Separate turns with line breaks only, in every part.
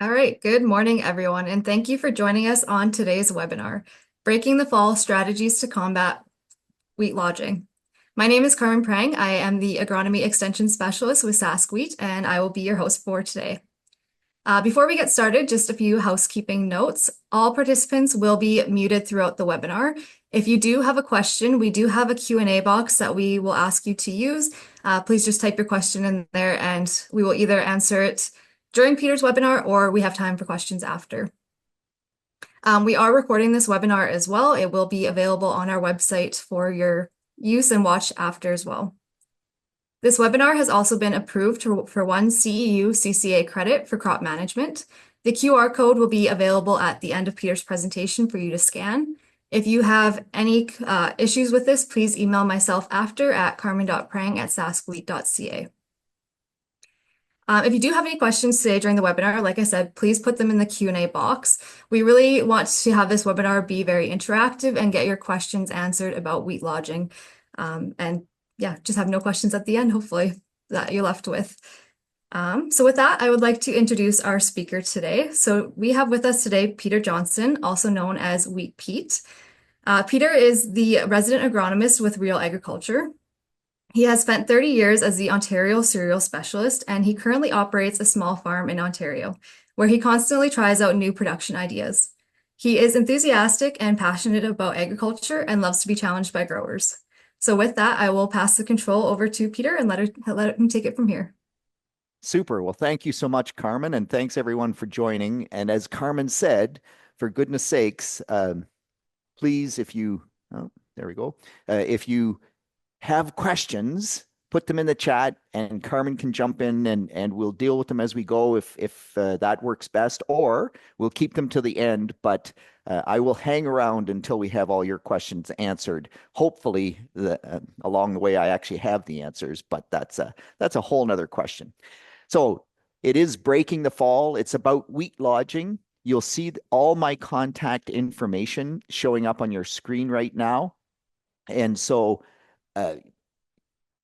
All right, good morning, everyone, and thank you for joining us on today's webinar, Breaking the Fall Strategies to Combat Wheat Lodging. My name is Carmen Prang. I am the Agronomy Extension Specialist with Sask Wheat, and I will be your host for today. Before we get started, just a few housekeeping notes. All participants will be muted throughout the webinar. If you do have a question, we do have a Q&A box that we will ask you to use. Please just type your question in there and we will either answer it during Peter's webinar or we have time for questions after. We are recording this webinar as well. It will be available on our website for your use and watch after as well. This webinar has also been approved for one CEU CCA credit for crop management. The QR code will be available at the end of Peter's presentation for you to scan. If you have any issues with this, please email myself after at carmen.prang@saskfleet.ca. If you do have any questions today during the webinar, like I said, please put them in the Q&A box. We really want to have this webinar be very interactive and get your questions answered about wheat lodging. And yeah, just have no questions at the end, hopefully, that you're left with. So with that, I would like to introduce our speaker today. So we have with us today Peter Johnson, also known as Wheat Pete. Peter is the resident agronomist with Real Agriculture. He has spent 30 years as the Ontario cereal specialist, and he currently operates a small farm in Ontario, where he constantly tries out new production ideas. He is enthusiastic and passionate about agriculture and loves to be challenged by growers. So with that, I will pass the control over to Peter and let him take it from here.
Super. Well, thank you so much, Carmen, and thanks everyone for joining. And as Carmen said, for goodness sakes, please, there we go. If you have questions, put them in the chat and Carmen can jump in and we'll deal with them as we go if that works best, or we'll keep them to the end, but I will hang around until we have all your questions answered. Hopefully, along the way, I actually have the answers, but that's a whole nother question. So it is breaking the fall. It's about wheat lodging. You'll see all my contact information showing up on your screen right now. And so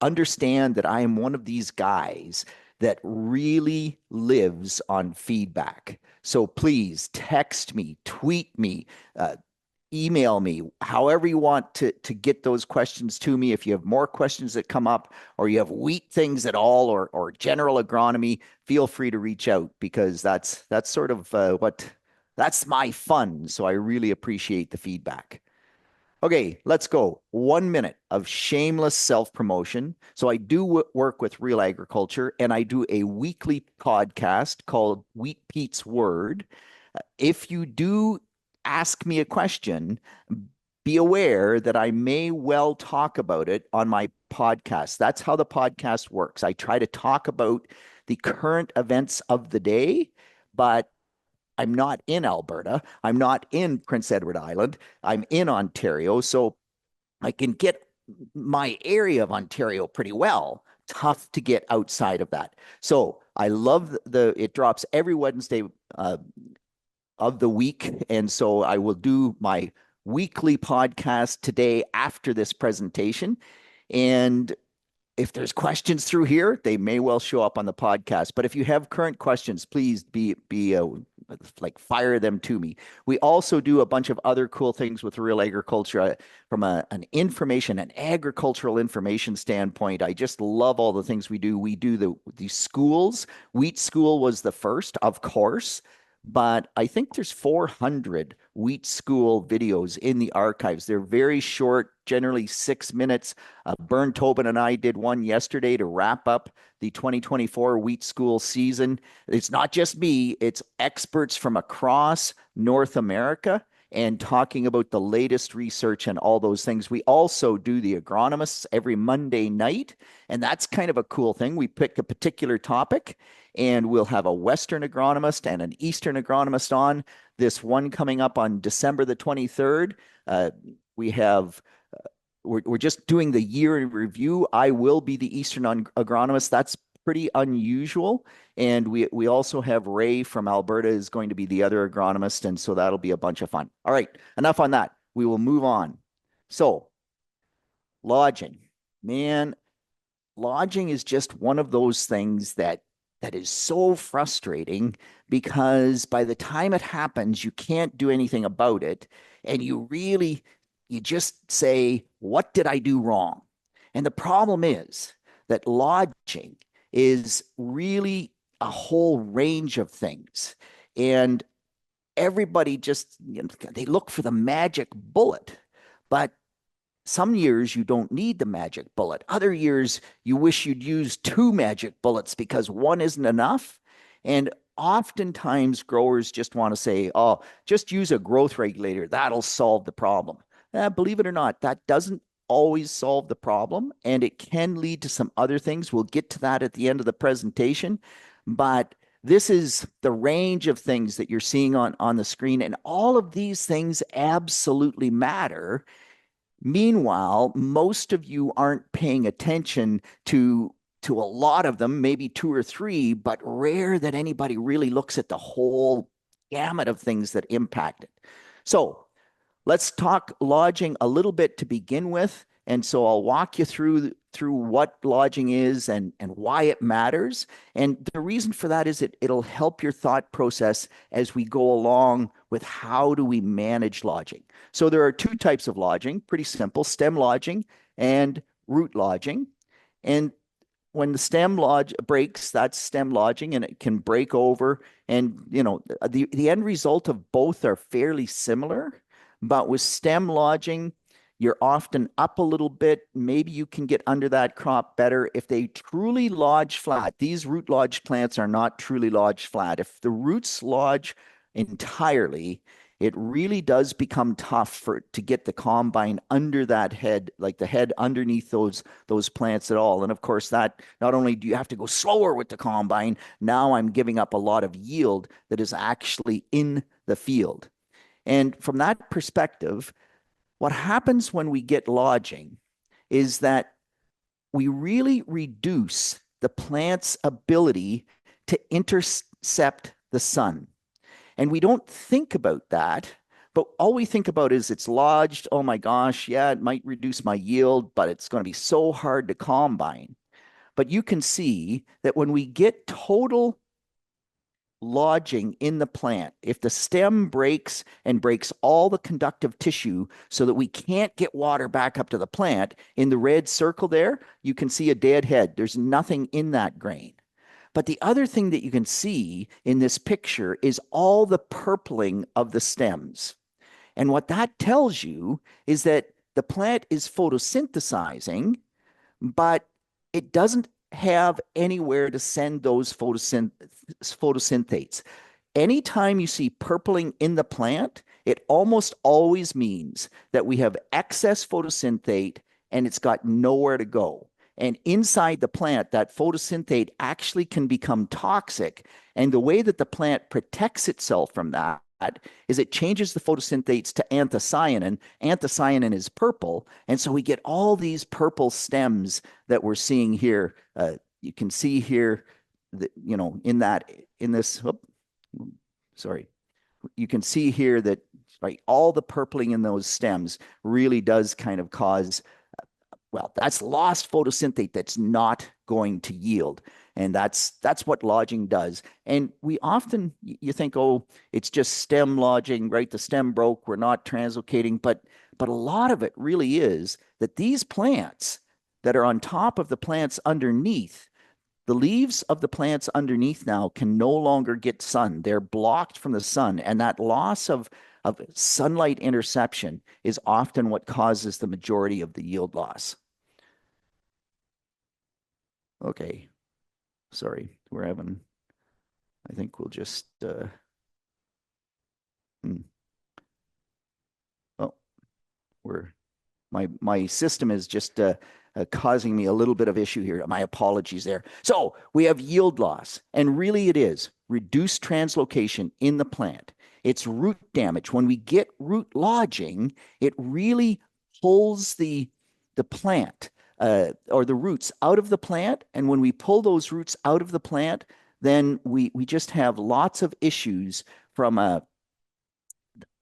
understand that I am one of these guys that really lives on feedback. So please text me, tweet me, email me, however you want to get those questions to me. If you have more questions that come up or you have wheat things at all or general agronomy, feel free to reach out because that's sort of that's my fun. So I really appreciate the feedback. Okay, let's go. 1 minute of shameless self-promotion. So I do work with Real Agriculture and I do a weekly podcast called Wheat Pete's Word. If you do ask me a question, be aware that I may well talk about it on my podcast. That's how the podcast works. I try to talk about the current events of the day, but I'm not in Alberta. I'm not in Prince Edward Island. I'm in Ontario. So I can get my area of Ontario pretty well. Tough to get outside of that. So I love it drops every Wednesday of the week. And so I will do my weekly podcast today after this presentation. And if there's questions through here, they may well show up on the podcast. But if you have current questions, please be fire them to me. We also do a bunch of other cool things with Real Agriculture from an agricultural information standpoint. I just love all the things we do. We do the schools. Wheat School was the first, of course, but I think there's 400 Wheat School videos in the archives. They're very short, generally 6 minutes. Bern Tobin and I did one yesterday to wrap up the 2024 Wheat School season. It's not just me, it's experts from across North America and talking about the latest research and all those things. We also do the agronomists every Monday night, and that's kind of a cool thing. We pick a particular topic and we'll have a Western agronomist and an Eastern agronomist on. This one coming up on December the 23rd. We're just doing the year in review. I will be the Eastern agronomist. That's pretty unusual. And we also have Ray from Alberta is going to be the other agronomist. And so that'll be a bunch of fun. All right, enough on that. We will move on. So lodging, man, lodging is just one of those things that that is so frustrating because by the time it happens, you can't do anything about it. And you just say, what did I do wrong? And the problem is that lodging is really a whole range of things. And everybody just, they look for the magic bullet. But some years you don't need the magic bullet. Other years you wish you'd used two magic bullets because one isn't enough. And oftentimes growers just want to say, oh, just use a growth regulator. That'll solve the problem. Believe it or not, that doesn't always solve the problem, and it can lead to some other things. We'll get to that at the end of the presentation. But this is the range of things that you're seeing on the screen, and all of these things absolutely matter. Meanwhile, most of you aren't paying attention to a lot of them, maybe two or three, but rare that anybody really looks at the whole gamut of things that impact it. So let's talk lodging a little bit to begin with. And so I'll walk you through what lodging is and why it matters. And the reason for that is it'll help your thought process as we go along with how do we manage lodging. So there are two types of lodging, pretty simple, stem lodging and root lodging. And when the stem lodge breaks, that's stem lodging, and it can break over. And the end result of both are fairly similar, but with stem lodging, you're often up a little bit. Maybe you can get under that crop better if they truly lodge flat. These root lodge plants are not truly lodged flat. If the roots lodge entirely, it really does become tough to get the combine under that head, like the head underneath those plants at all. And of course, that not only do you have to go slower with the combine, now I'm giving up a lot of yield that is actually in the field. And from that perspective, what happens when we get lodging is that we really reduce the plant's ability to intercept the sun. And we don't think about that, but all we think about is it's lodged. Oh my gosh, yeah, it might reduce my yield, but it's going to be so hard to combine. But you can see that when we get total lodging in the plant, if the stem breaks and breaks all the conductive tissue so that we can't get water back up to the plant, in the red circle there, you can see a dead head. There's nothing in that grain. But the other thing that you can see in this picture is all the purpling of the stems. And what that tells you is that the plant is photosynthesizing, but it doesn't have anywhere to send those photosynthates. Anytime you see purpling in the plant, it almost always means that we have excess photosynthate and it's got nowhere to go. And inside the plant, that photosynthate actually can become toxic. And the way that the plant protects itself from that is it changes the photosynthetes to anthocyanin. Anthocyanin is purple. And so we get all these purple stems that we're seeing here. You can see here that, in this, sorry, you can see here that right, all the purpling in those stems really does kind of cause, well, that's lost photosynthate that's not going to yield. And that's what lodging does. And we often, you think, oh, it's just stem lodging, right? The stem broke, we're not translocating. But a lot of it really is that these plants that are on top of the plants underneath, the leaves of the plants underneath now can no longer get sun. They're blocked from the sun. And that loss of sunlight interception is often what causes the majority of the yield loss. Okay. Sorry, I think we'll just, oh, my system is just causing me a little bit of issue here. My apologies there. So we have yield loss, and really it is reduced translocation in the plant. It's root damage. When we get root lodging, it really pulls the plant or the roots out of the plant. And when we pull those roots out of the plant, then we just have lots of issues from a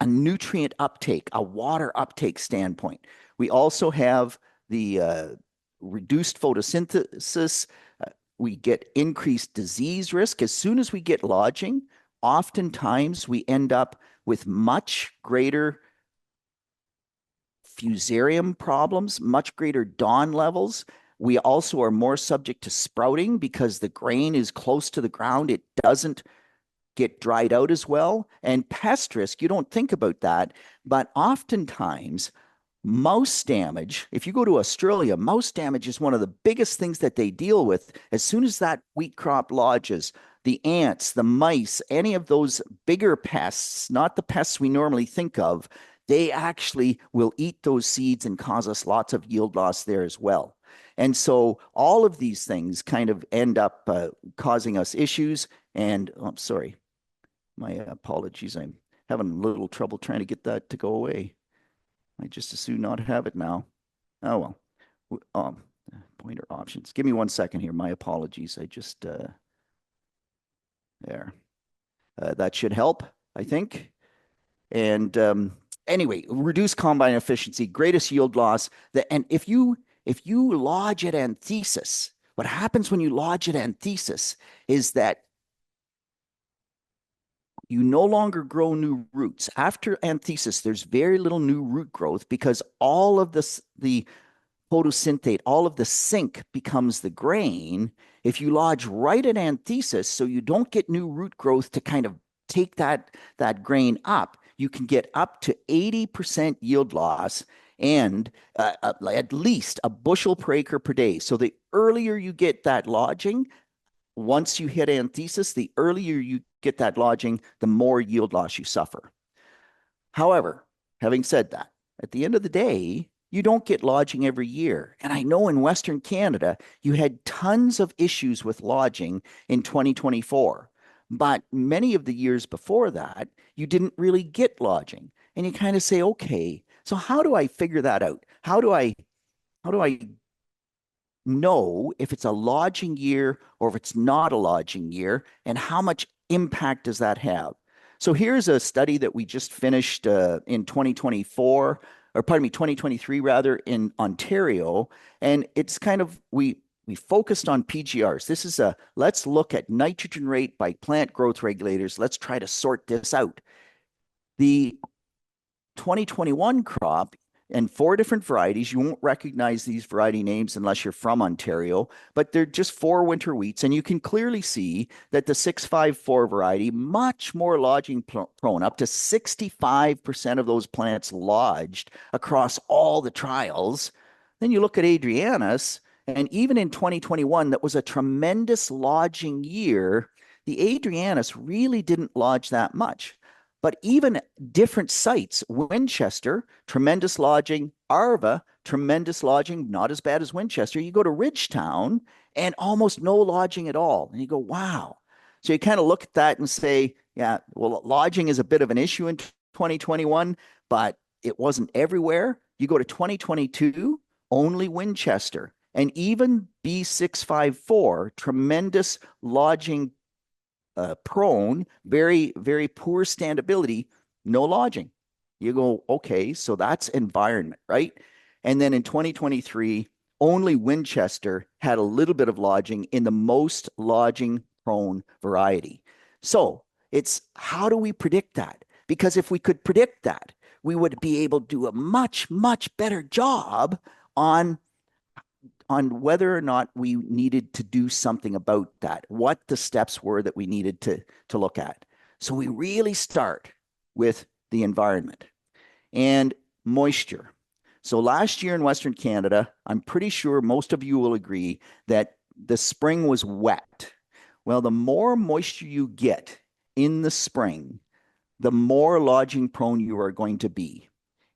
nutrient uptake, a water uptake standpoint. We also have the reduced photosynthesis. we get increased disease risk. As soon as we get lodging, oftentimes we end up with much greater fusarium problems, much greater dawn levels. We also are more subject to sprouting because the grain is close to the ground. It doesn't get dried out as well. And pest risk, you don't think about that, but oftentimes mouse damage, if you go to Australia, mouse damage is one of the biggest things that they deal with. As soon as that wheat crop lodges, the ants, the mice, any of those bigger pests, not the pests we normally think of, they actually will eat those seeds and cause us lots of yield loss there as well. And so all of these things kind of end up causing us issues. And oh, I'm sorry, my apologies. I'm having a little trouble trying to get that to go away. I just as soon not have it now. Oh well. Um, Pointer options. Give me 1 second here. My apologies. I just there. That should help, I think. And anyway, reduce combine efficiency, greatest yield loss. And if you lodge at anthesis, what happens when you lodge at anthesis is that you no longer grow new roots. After anthesis, there's very little new root growth because all of the photosynthate, all of the sink becomes the grain. If you lodge right at anthesis, so you don't get new root growth to kind of take that grain up, you can get up to 80% yield loss and at least a bushel per acre per day. So the earlier you get that lodging, once you hit anthesis, the earlier you get that lodging, the more yield loss you suffer. However, having said that, at the end of the day, you don't get lodging every year. And I know in Western Canada, you had tons of issues with lodging in 2024. But many of the years before that, you didn't really get lodging. And you kind of say, okay, so how do I figure that out? How do I know if it's a lodging year or if it's not a lodging year, and how much impact does that have? So here's a study that we just finished in 2024, or pardon me, 2023 rather, in Ontario, and it's kind of we focused on PGRs. This is a let's look at nitrogen rate by plant growth regulators. Let's try to sort this out. The 2021 crop and 4 different varieties. You won't recognize these variety names unless you're from Ontario, but they're just 4 winter wheats. And you can clearly see that the 654 variety, much more lodging prone, up to 65% of those plants lodged across all the trials. Then you look at Adrianus, and even in 2021, that was a tremendous lodging year. The Adrianus really didn't lodge that much. But even different sites, Winchester, tremendous lodging, Arva, tremendous lodging, not as bad as Winchester. You go to Ridgetown and almost no lodging at all. And you go, wow. So you kind of look at that and say, yeah, well, lodging is a bit of an issue in 2021, but it wasn't everywhere. You go to 2022, only Winchester. And even B654, tremendous lodging prone, very, very poor standability, no lodging. You go, okay, so that's environment, right? And then in 2023, only Winchester had a little bit of lodging in the most lodging prone variety. So it's how do we predict that? Because if we could predict that, we would be able to do a much, much better job on whether or not we needed to do something about that, what the steps were that we needed to look at. So we really start with the environment and moisture. So last year in Western Canada, I'm pretty sure most of you will agree that the spring was wet. Well, the more moisture you get in the spring, the more lodging prone you are going to be.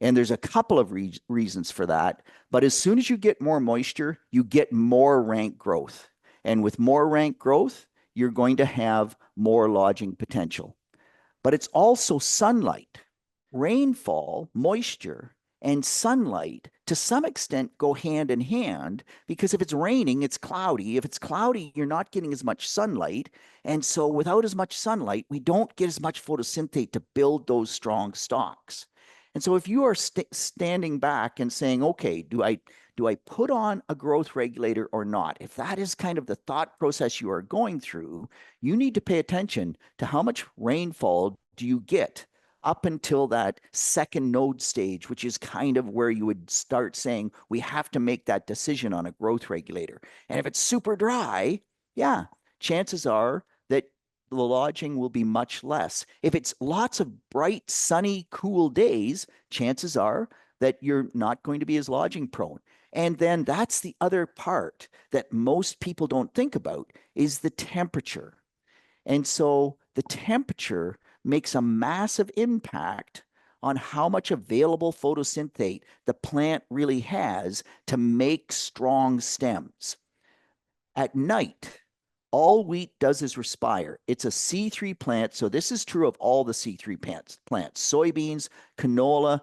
And there's a couple of reasons for that. But as soon as you get more moisture, you get more rank growth. And with more rank growth, you're going to have more lodging potential. But it's also sunlight. Rainfall, moisture, and sunlight to some extent go hand in hand because if it's raining, it's cloudy. If it's cloudy, you're not getting as much sunlight. And so without as much sunlight, we don't get as much photosynthate to build those strong stalks. And so if you are standing back and saying, okay, do do I put on a growth regulator or not? If that is kind of the thought process you are going through, you need to pay attention to how much rainfall do you get up until that second node stage, which is kind of where you would start saying, we have to make that decision on a growth regulator. And if it's super dry, yeah, chances are that the lodging will be much less. If it's lots of bright, sunny, cool days, chances are that you're not going to be as lodging prone. And then that's the other part that most people don't think about is the temperature. And so the temperature makes a massive impact on how much available photosynthate the plant really has to make strong stems. At night, all wheat does is respire. It's a C3 plant. So this is true of all the C3 plants, soybeans, canola,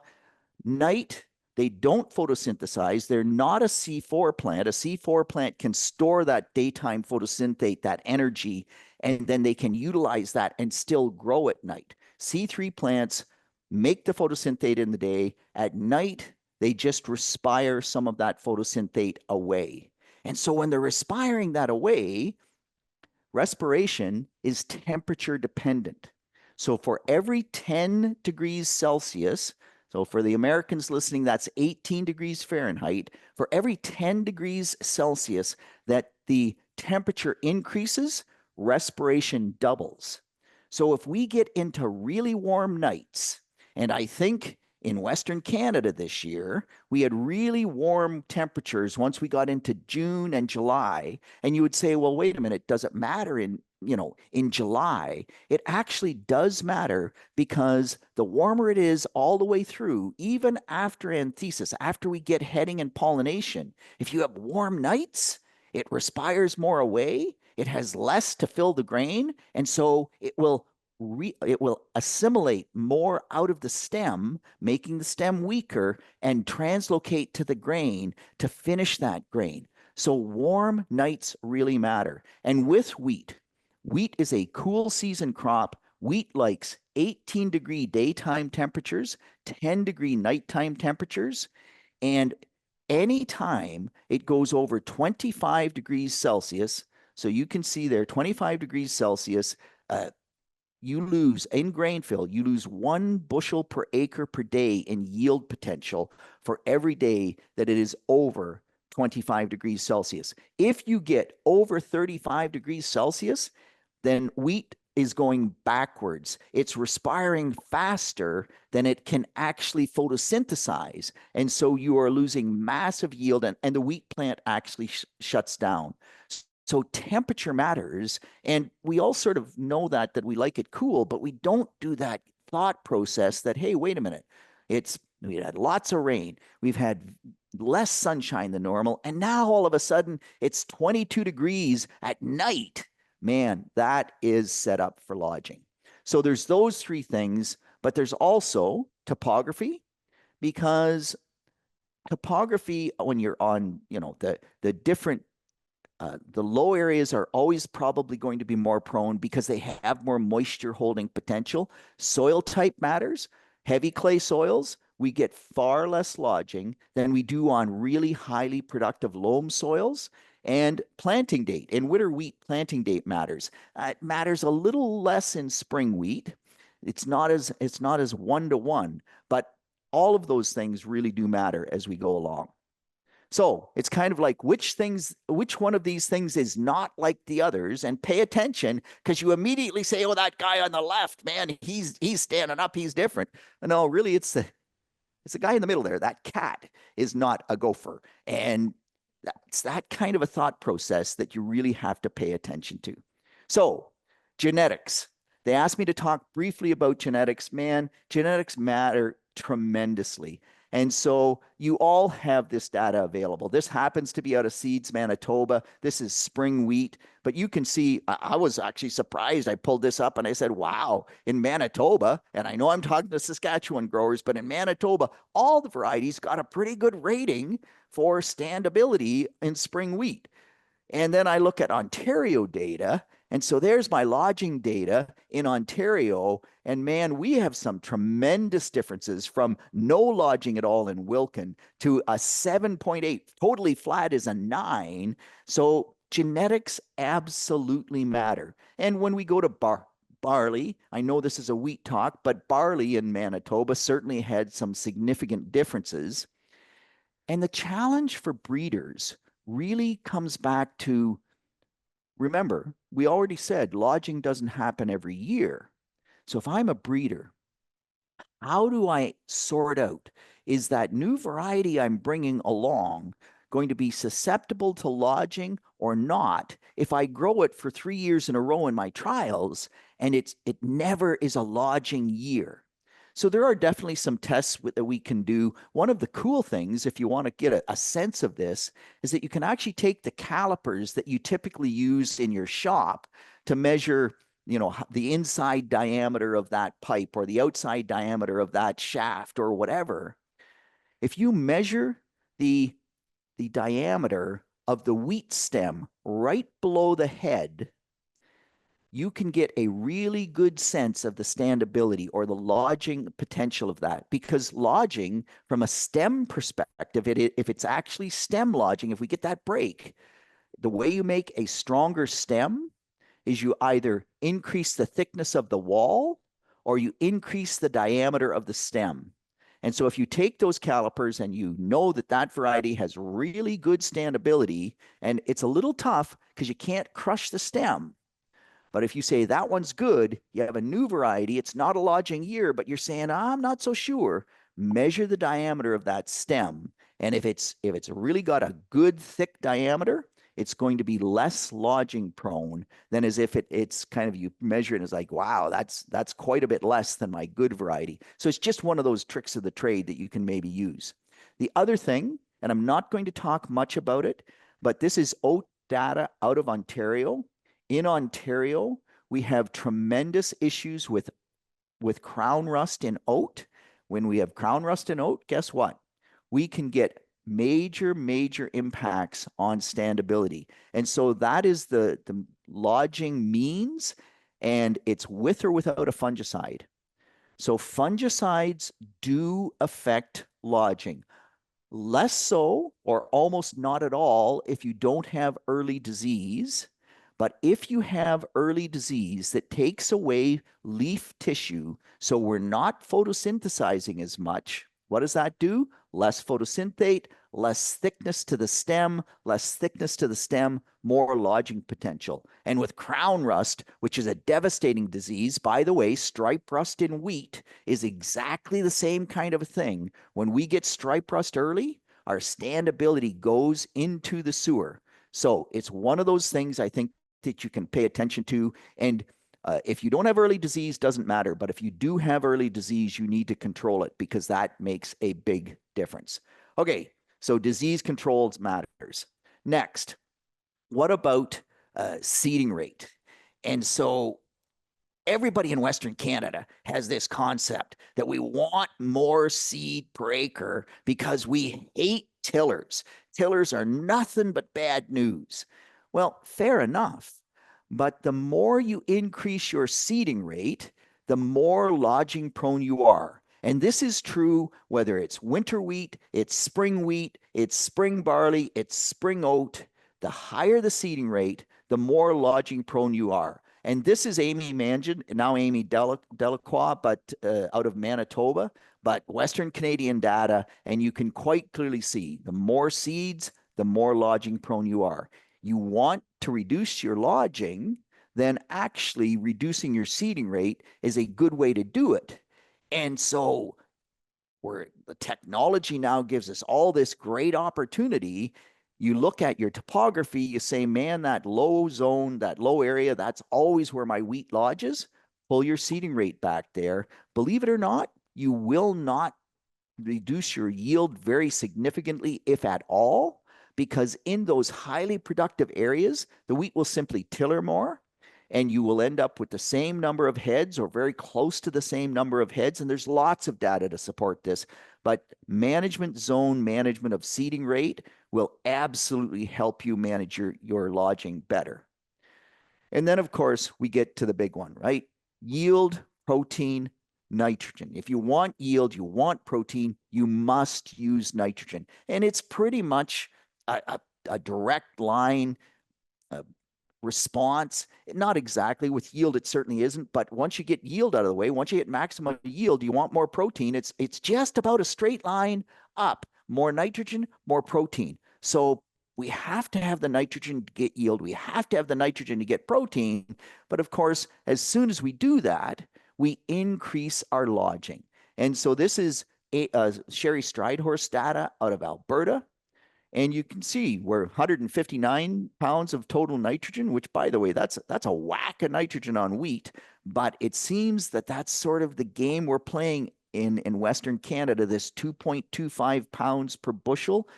night, they don't photosynthesize. They're not a C4 plant. A C4 plant can store that daytime photosynthate, that energy, and then they can utilize that and still grow at night. C3 plants make the photosynthate in the day. At night, they just respire some of that photosynthate away. And so when they're respiring that away, respiration is temperature dependent. So for every 10 degrees Celsius, so for the Americans listening, that's 18 degrees Fahrenheit. For every 10 degrees Celsius that the temperature increases, respiration doubles. So if we get into really warm nights, and I think in Western Canada this year, we had really warm temperatures once we got into June and July. And you would say, well, wait a minute, does it matter in July? It actually does matter because the warmer it is all the way through, even after anthesis, after we get heading and pollination, if you have warm nights, it respires more away. It has less to fill the grain. And so it will assimilate more out of the stem, making the stem weaker and translocate to the grain to finish that grain. So warm nights really matter. And with wheat, wheat is a cool season crop. Wheat likes 18-degree daytime temperatures, 10-degree nighttime temperatures, and anytime it goes over 25 degrees Celsius, so you can see there 25 degrees Celsius, you lose in grain fill, you lose 1 bushel per acre per day in yield potential for every day that it is over 25 degrees Celsius. If you get over 35 degrees Celsius, then wheat is going backwards. It's respiring faster than it can actually photosynthesize. And so you are losing massive yield, and the wheat plant actually shuts down. So temperature matters, and we all sort of know that we like it cool, but we don't do that thought process that, hey, wait a minute, we had lots of rain, we've had less sunshine than normal, and now all of a sudden it's 22 degrees at night. Man, that is set up for lodging. So there's those three things, but there's also topography, because topography, when you're on, the different the low areas are always probably going to be more prone because they have more moisture holding potential. Soil type matters. Heavy clay soils, we get far less lodging than we do on really highly productive loam soils. And planting date, in winter wheat, planting date matters. It matters a little less in spring wheat. It's not as 1-to-1, but all of those things really do matter as we go along. So it's kind of like which one of these things is not like the others, and pay attention, because you immediately say, oh, that guy on the left, man, he's standing up, he's different. No, really, it's the guy in the middle there. That cat is not a gopher. And that's that kind of a thought process that you really have to pay attention to. So genetics. They asked me to talk briefly about genetics. Man, genetics matter tremendously. And so you all have this data available. This happens to be out of Seeds, Manitoba. This is spring wheat. But you can see, I was actually surprised. I pulled this up and I said, wow, in Manitoba, and I know I'm talking to Saskatchewan growers, but in Manitoba, all the varieties got a pretty good rating for standability in spring wheat. And then I look at Ontario data, And so there's my lodging data in Ontario. And man, we have some tremendous differences from no lodging at all in Wilkin to a 7.8. Totally flat is a 9. So genetics absolutely matter. And when we go to barley, I know this is a wheat talk, but barley in Manitoba certainly had some significant differences. And the challenge for breeders really comes back to, remember, we already said lodging doesn't happen every year. So if I'm a breeder, how do I sort out, is that new variety I'm bringing along going to be susceptible to lodging or not if I grow it for 3 years in a row in my trials and it never is a lodging year? So there are definitely some tests that we can do. One of the cool things, if you want to get a sense of this, is that you can actually take the calipers that you typically use in your shop to measure, the inside diameter of that pipe or the outside diameter of that shaft or whatever. If you measure the diameter of the wheat stem right below the head, you can get a really good sense of the standability or the lodging potential of that. Because lodging, from a stem perspective, if it's actually stem lodging, if we get that break, the way you make a stronger stem is you either increase the thickness of the wall or you increase the diameter of the stem. And so if you take those calipers and you know that that variety has really good standability, and it's a little tough because you can't crush the stem, but if you say that one's good, you have a new variety, it's not a lodging year, but you're saying, I'm not so sure, measure the diameter of that stem. And if it's really got a good thick diameter, it's going to be less lodging prone than as if it's kind of, you measure it and it's like, wow, that's quite a bit less than my good variety. So it's just one of those tricks of the trade that you can maybe use. The other thing, and I'm not going to talk much about it, but this is oat data out of Ontario. In Ontario, we have tremendous issues with crown rust in oat. When we have crown rust in oat, guess what? We can get major impacts on standability. And so that is the lodging means, and it's with or without a fungicide. So fungicides do affect lodging. Less so, or almost not at all, if you don't have early disease. But if you have early disease that takes away leaf tissue, so we're not photosynthesizing as much, what does that do? Less photosynthate, less thickness to the stem, more lodging potential. And with crown rust, which is a devastating disease, by the way, stripe rust in wheat is exactly the same kind of a thing. When we get stripe rust early, our standability goes into the sewer. So it's one of those things I think that you can pay attention to. And if you don't have early disease, doesn't matter. But if you do have early disease, you need to control it because that makes a big difference. Okay, so disease controls matters. Next, what about seeding rate? And so everybody in Western Canada has this concept that we want more seed per acre because we hate tillers. Tillers are nothing but bad news. Well, fair enough. But the more you increase your seeding rate, the more lodging prone you are. And this is true whether it's winter wheat, it's spring barley, it's spring oat. The higher the seeding rate, the more lodging prone you are. And this is Amy Mangan, now Amy Delacroix, but out of Manitoba, but Western Canadian data. And you can quite clearly see the more seeds, the more lodging prone you are. You want to reduce your lodging, then actually reducing your seeding rate is a good way to do it. And so where the technology now gives us all this great opportunity, you look at your topography, you say, man, that low zone, that low area, that's always where my wheat lodges. Pull your seeding rate back there. Believe it or not, you will not reduce your yield very significantly, if at all, because in those highly productive areas, the wheat will simply tiller more and you will end up with the same number of heads or very close to the same number of heads. And there's lots of data to support this. But zone management of seeding rate will absolutely help you manage your lodging better. And then, of course, we get to the big one, right? Yield, protein, nitrogen. If you want yield, you want protein, you must use nitrogen. And it's pretty much a direct line, uh, response. Not exactly with yield, it certainly isn't. But once you get yield out of the way, once you get maximum yield, you want more protein. It's just about a straight line up. More nitrogen, more protein. So we have to have the nitrogen to get yield. We have to have the nitrogen to get protein. But of course, as soon as we do that, we increase our lodging. And so this is Sherry Stridehorse data out of Alberta. And you can see we're 159 pounds of total nitrogen, which, by the way, that's a whack of nitrogen on wheat. But it seems that that's sort of the game we're playing in Western Canada, this 2.25 pounds per bushel.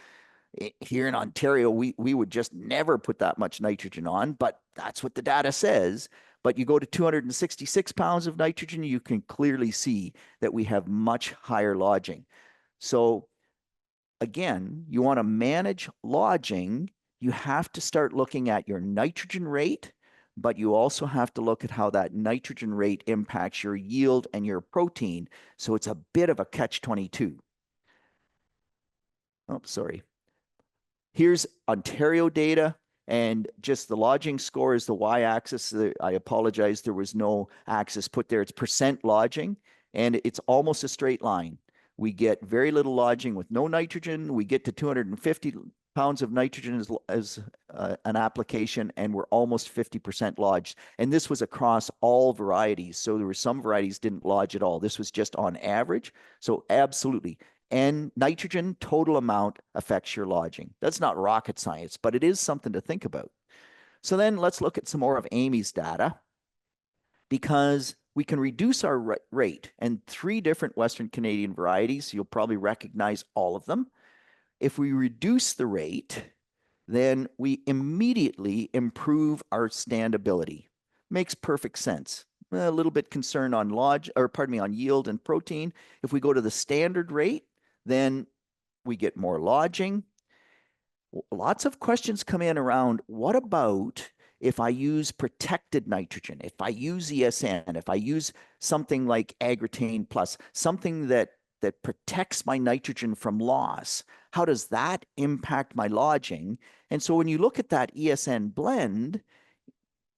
Here in Ontario, we would just never put that much nitrogen on, but that's what the data says. But you go to 266 pounds of nitrogen, you can clearly see that we have much higher lodging. So again, you want to manage lodging, you have to start looking at your nitrogen rate, but you also have to look at how that nitrogen rate impacts your yield and your protein. So it's a bit of a catch-22. Oh, sorry. Here's Ontario data, and just the lodging score is the y-axis. I apologize, there was no axis put there. It's percent lodging, and it's almost a straight line. We get very little lodging with no nitrogen. We get to 250 pounds of nitrogen as an application, and we're almost 50% lodged. And this was across all varieties. So there were some varieties didn't lodge at all. This was just on average. So absolutely. And nitrogen total amount affects your lodging. That's not rocket science, but it is something to think about. So then let's look at some more of Amy's data, because we can reduce our rate, and 3 different Western Canadian varieties. You'll probably recognize all of them. If we reduce the rate, then we immediately improve our standability. Makes perfect sense. A little bit concerned on on yield and protein. If we go to the standard rate, then we get more lodging. Lots of questions come in around what about if I use protected nitrogen, if I use ESN, if I use something like Agritane Plus, something that protects my nitrogen from loss, how does that impact my lodging? And so when you look at that ESN blend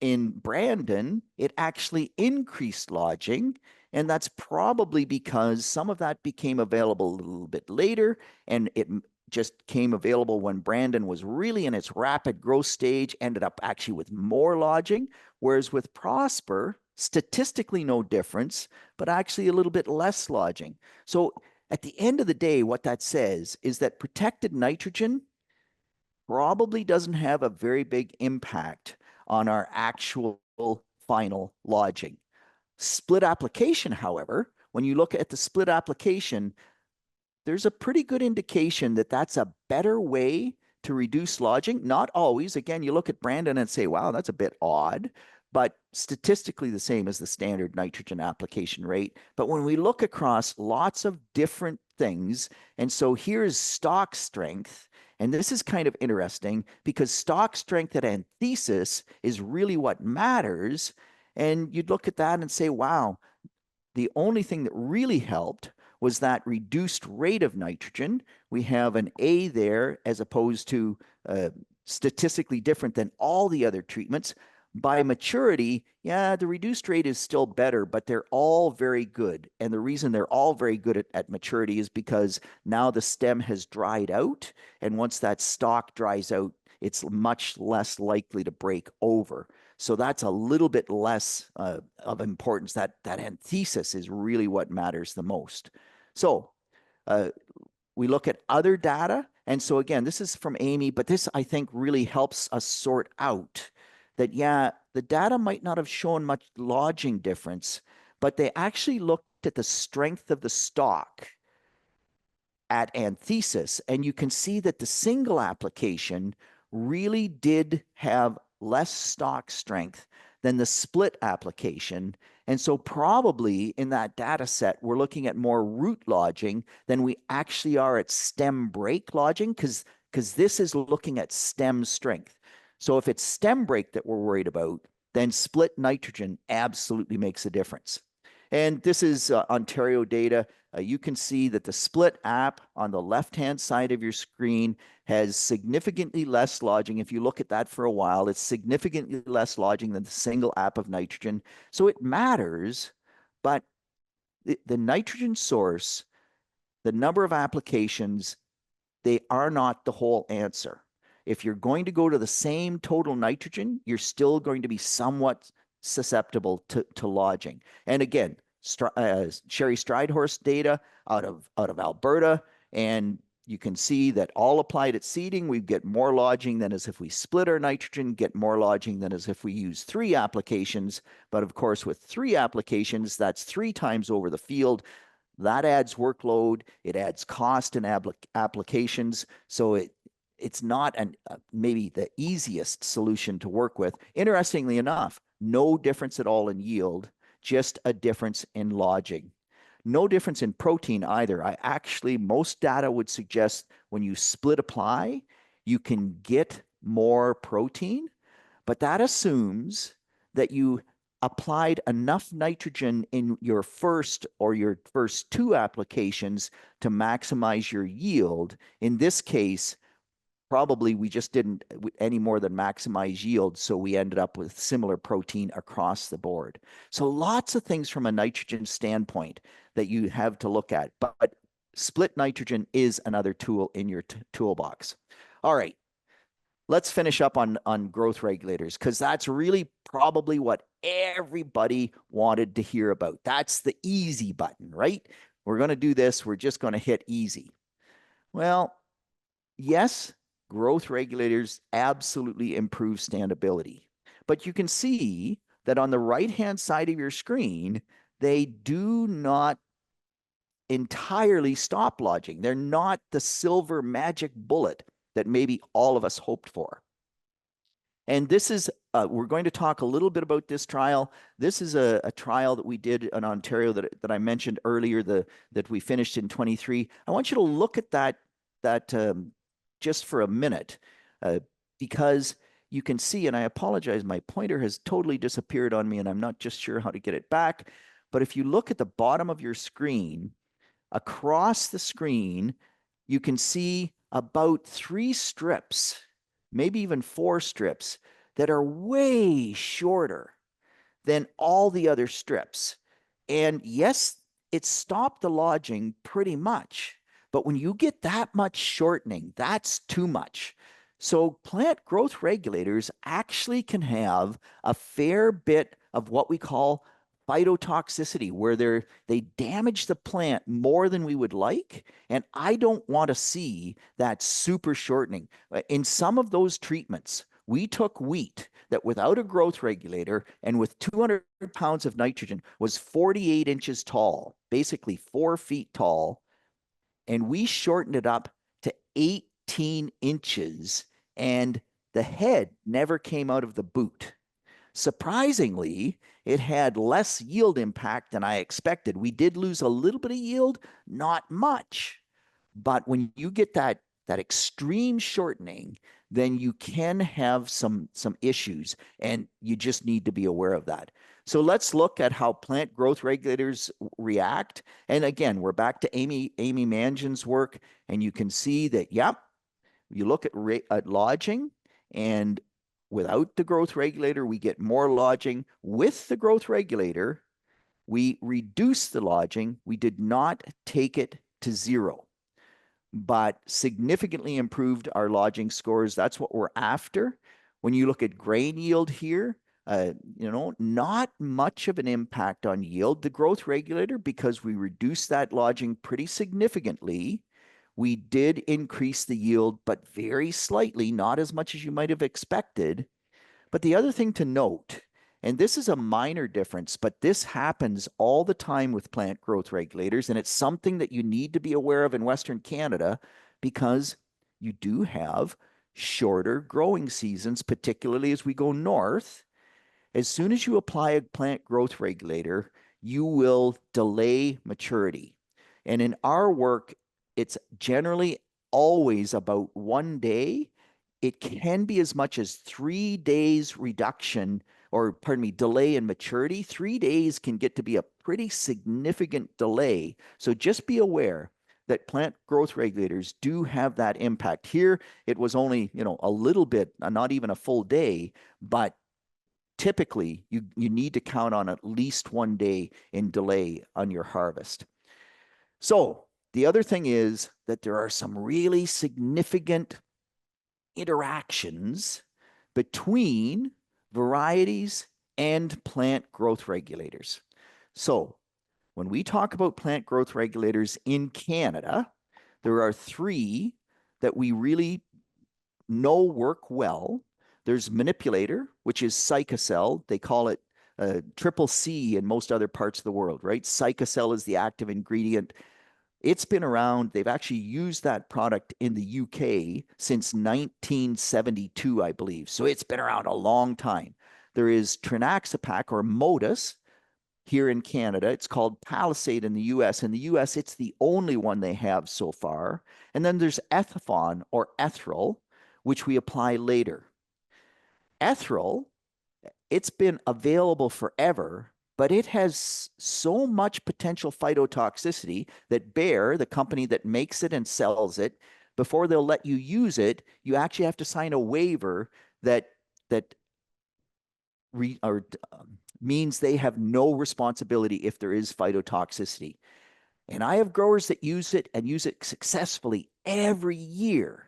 in Brandon, it actually increased lodging. And that's probably because some of that became available a little bit later, and it just came available when Brandon was really in its rapid growth stage, ended up actually with more lodging. Whereas with Prosper, statistically no difference, but actually a little bit less lodging. So at the end of the day, what that says is that protected nitrogen probably doesn't have a very big impact on our actual final lodging. Split application, however, when you look at the split application, there's a pretty good indication that that's a better way to reduce lodging. Not always. Again, you look at Brandon and say, wow, that's a bit odd, but statistically the same as the standard nitrogen application rate. But when we look across lots of different things, and so here's stock strength, and this is kind of interesting because stock strength at anthesis is really what matters. And you'd look at that and say, wow, the only thing that really helped was that reduced rate of nitrogen. We have an A there as opposed to statistically different than all the other treatments. By maturity, yeah, the reduced rate is still better, but they're all very good. And the reason they're all very good at maturity is because now the stem has dried out. And once that stalk dries out, it's much less likely to break over. So that's a little bit less of importance. That anthesis is really what matters the most. So we look at other data. And so again, this is from Amy, but this I think really helps us sort out that, yeah, the data might not have shown much lodging difference, but they actually looked at the strength of the stalk at anthesis. And you can see that the single application really did have less stalk strength than the split application. And so probably in that data set, we're looking at more root lodging than we actually are at stem break lodging, because this is looking at stem strength. So if it's stem break that we're worried about, then split nitrogen absolutely makes a difference. And this is Ontario data. You can see that the split app on the left-hand side of your screen has significantly less lodging. If you look at that for a while, it's significantly less lodging than the single app of nitrogen. So it matters, but the nitrogen source, the number of applications, they are not the whole answer. If you're going to go to the same total nitrogen, you're still going to be somewhat susceptible to lodging. And again, Sherry Stridehorse data out of Alberta, and you can see that all applied at seeding, we get more lodging than as if we split our nitrogen, get more lodging than as if we use 3 applications. But of course, with 3 applications, that's 3 times over the field. That adds workload, it adds cost and applications. So it's not maybe the easiest solution to work with. Interestingly enough, no difference at all in yield, just a difference in lodging. No difference in protein either. Most data would suggest when you split apply, you can get more protein, but that assumes that you applied enough nitrogen in your first 2 applications to maximize your yield. In this case, probably we just didn't any more than maximize yield, so we ended up with similar protein across the board. So lots of things from a nitrogen standpoint that you have to look at, but split nitrogen is another tool in your toolbox. All right, let's finish up on growth regulators, because that's really probably what everybody wanted to hear about. That's the easy button, right? We're going to do this. We're just going to hit easy. Well, yes, growth regulators absolutely improve standability. But you can see that on the right-hand side of your screen, they do not entirely stop lodging. They're not the silver magic bullet that maybe all of us hoped for. And this is, we're going to talk a little bit about this trial. This is a trial that we did in Ontario that I mentioned earlier, that we finished in 23. I want you to look at that just for a minute, because you can see, and I apologize, my pointer has totally disappeared on me and I'm not just sure how to get it back. But if you look at the bottom of your screen, across the screen, you can see about 3 strips, maybe even 4 strips, that are way shorter than all the other strips. And yes, it stopped the lodging pretty much, but when you get that much shortening, that's too much. So plant growth regulators actually can have a fair bit of what we call phytotoxicity, where they damage the plant more than we would like. And I don't want to see that super shortening. In some of those treatments, we took wheat that without a growth regulator and with 200 pounds of nitrogen was 48 inches tall, basically 4 feet tall. And we shortened it up to 18 inches, and the head never came out of the boot. Surprisingly, it had less yield impact than I expected. We did lose a little bit of yield, not much. But when you get that extreme shortening, then you can have some issues, and you just need to be aware of that. So let's look at how plant growth regulators react. And again, we're back to Amy Mangin's work, and you can see that, yep, you look at lodging, and without the growth regulator, we get more lodging. With the growth regulator, we reduce the lodging. We did not take it to 0, but significantly improved our lodging scores. That's what we're after. When you look at grain yield here, not much of an impact on yield. The growth regulator, because we reduced that lodging pretty significantly, we did increase the yield, but very slightly, not as much as you might have expected. But the other thing to note, and this is a minor difference, but this happens all the time with plant growth regulators, and it's something that you need to be aware of in Western Canada, because you do have shorter growing seasons, particularly as we go north. As soon as you apply a plant growth regulator, you will delay maturity. And in our work, it's generally always about 1 day. It can be as much as 3 days reduction or pardon me, delay in maturity. 3 days can get to be a pretty significant delay. So just be aware that plant growth regulators do have that impact. Here, it was only, a little bit, not even a full day, but typically you need to count on at least 1 day in delay on your harvest. So the other thing is that there are some really significant interactions between varieties and plant growth regulators. So when we talk about plant growth regulators in Canada, there are three that we really know work well. There's manipulator, which is Cycocel. They call it triple C in most other parts of the world, right? Cycocel is the active ingredient. It's been around. They've actually used that product in the UK since 1972, I believe. So it's been around a long time. There is Trinaxapac or Modus here in Canada. It's called Palisade in the US. In the US, it's the only one they have so far. And then there's Ethifon or Ethyl, which we apply later. Ethyl, it's been available forever, but it has so much potential phytotoxicity that Bayer, the company that makes it and sells it, before they'll let you use it, you actually have to sign a waiver that means they have no responsibility if there is phytotoxicity. And I have growers that use it and use it successfully every year.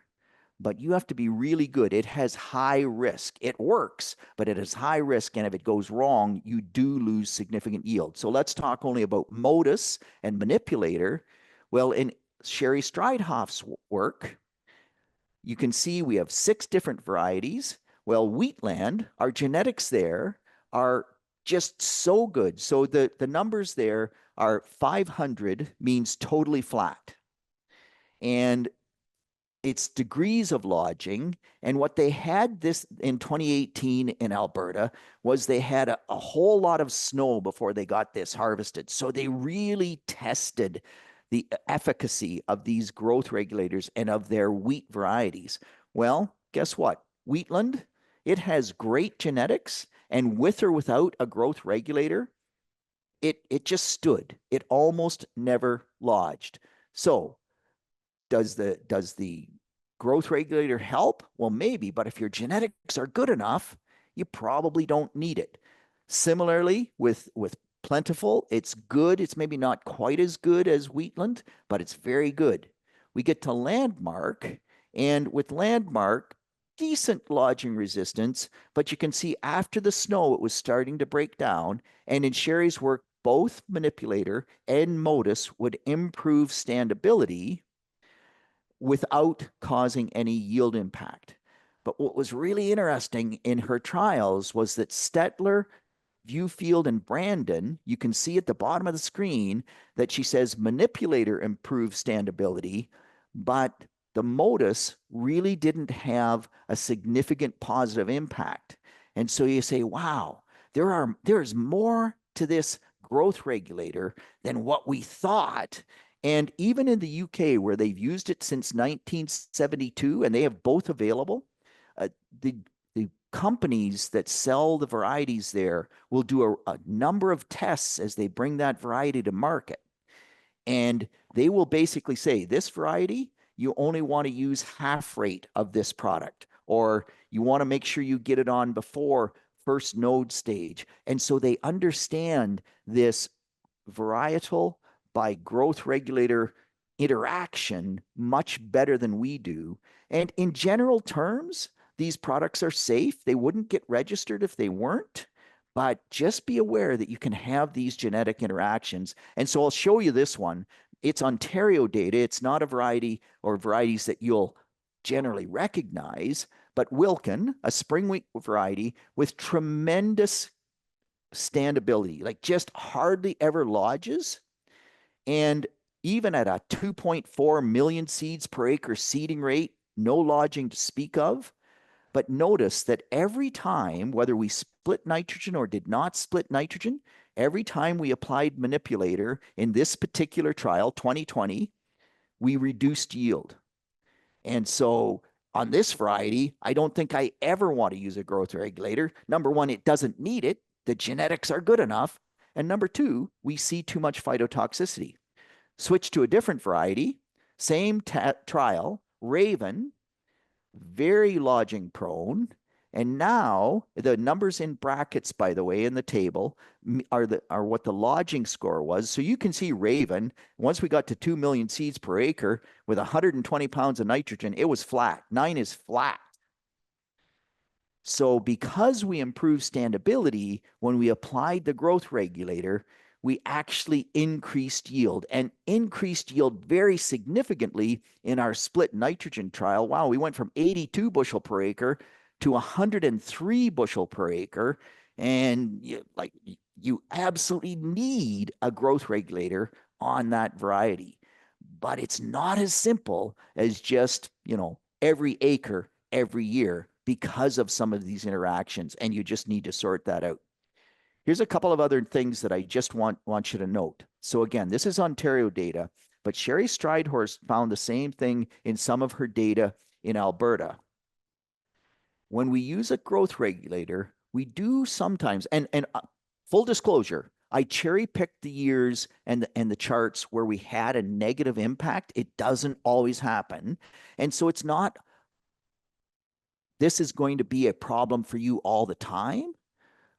But you have to be really good. It has high risk. It works, but it has high risk. And if it goes wrong, you do lose significant yield. So let's talk only about modus and manipulator. Well, in Sherry Stridehoff's work, you can see we have 6 different varieties. Well, Wheatland, our genetics there are just so good. So the numbers there are 500 means totally flat. And it's degrees of lodging. And what they had this in 2018 in Alberta was they had a whole lot of snow before they got this harvested. So they really tested the efficacy of these growth regulators and of their wheat varieties. Well, guess what? Wheatland, it has great genetics, and with or without a growth regulator, it just stood. It almost never lodged. So does the growth regulator help? Well, maybe, but if your genetics are good enough, you probably don't need it. Similarly, with Plentiful, it's good. It's maybe not quite as good as Wheatland, but it's very good. We get to Landmark, and with Landmark, decent lodging resistance, but you can see after the snow, it was starting to break down. And in Sherry's work, both Manipulator and Modus would improve standability without causing any yield impact. But what was really interesting in her trials was that Stettler, Viewfield, and Brandon, you can see at the bottom of the screen that she says manipulator improved standability, but the modus really didn't have a significant positive impact. And so you say, wow, there's more to this growth regulator than what we thought. And even in the UK, where they've used it since 1972 and they have both available, uh, the the companies that sell the varieties there will do a number of tests as they bring that variety to market. And they will basically say, this variety, you only want to use half rate of this product, or you want to make sure you get it on before first node stage. And so they understand this varietal by growth regulator interaction much better than we do. And in general terms, these products are safe. They wouldn't get registered if they weren't. But just be aware that you can have these genetic interactions. And so I'll show you this one. It's Ontario data. It's not a variety or varieties that you'll generally recognize, but Wilkin, a spring wheat variety with tremendous standability, like just hardly ever lodges. And even at a 2.4 million seeds per acre seeding rate, no lodging to speak of. But notice that every time, whether we split nitrogen or did not split nitrogen, every time we applied manipulator in this particular trial, 2020, we reduced yield. And so on this variety, I don't think I ever want to use a growth regulator. Number one, it doesn't need it. The genetics are good enough. And number two, we see too much phytotoxicity. Switch to a different variety, same trial, Raven, very lodging prone. And now the numbers in brackets, by the way, in the table are what the lodging score was. So you can see Raven, once we got to 2 million seeds per acre with 120 pounds of nitrogen, it was flat. 9 is flat. So because we improved standability, when we applied the growth regulator, we actually increased yield and increased yield very significantly in our split nitrogen trial. Wow, we went from 82 bushel per acre to 103 bushel per acre. And you absolutely need a growth regulator on that variety. But it's not as simple as just, every acre every year because of some of these interactions, and you just need to sort that out. Here's a couple of other things that I just want you to note. So again, this is Ontario data, but Sherry Stridehorse found the same thing in some of her data in Alberta. When we use a growth regulator, we do sometimes, and full disclosure, I cherry picked the years and the charts where we had a negative impact. It doesn't always happen. And so it's not, this is going to be a problem for you all the time,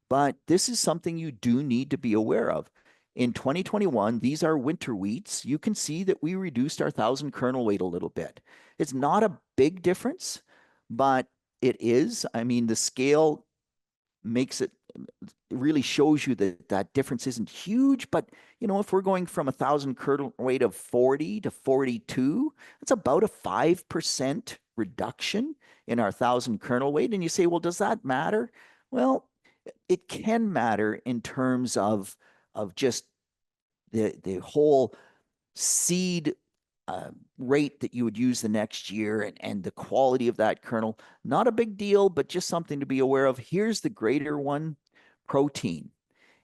but this is something you do need to be aware of. In 2021, these are winter wheats. You can see that we reduced our 1,000 kernel weight a little bit. It's not a big difference, but it is. I mean, the scale makes it really shows you that that difference isn't huge. But, if we're going from 1,000 kernel weight of 40 to 42, that's about a 5% reduction in our 1,000 kernel weight. And you say, well, does that matter? Well, it can matter in terms of just the whole seed rate that you would use the next year and the quality of that kernel. Not a big deal, but just something to be aware of. Here's the greater one, protein.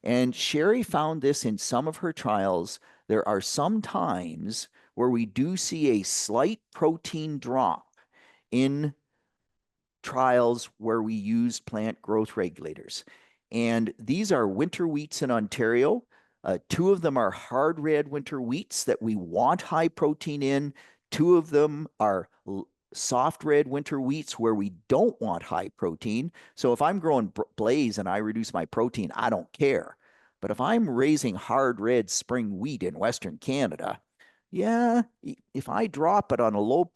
And Sherry found this in some of her trials. There are some times where we do see a slight protein drop in trials where we use plant growth regulators. And these are winter wheats in Ontario. Two of them are hard red winter wheats that we want high protein in. Two of them are soft red winter wheats where we don't want high protein. So if I'm growing Blaze and I reduce my protein, I don't care. But if I'm raising hard red spring wheat in Western Canada, yeah, if I drop it on a low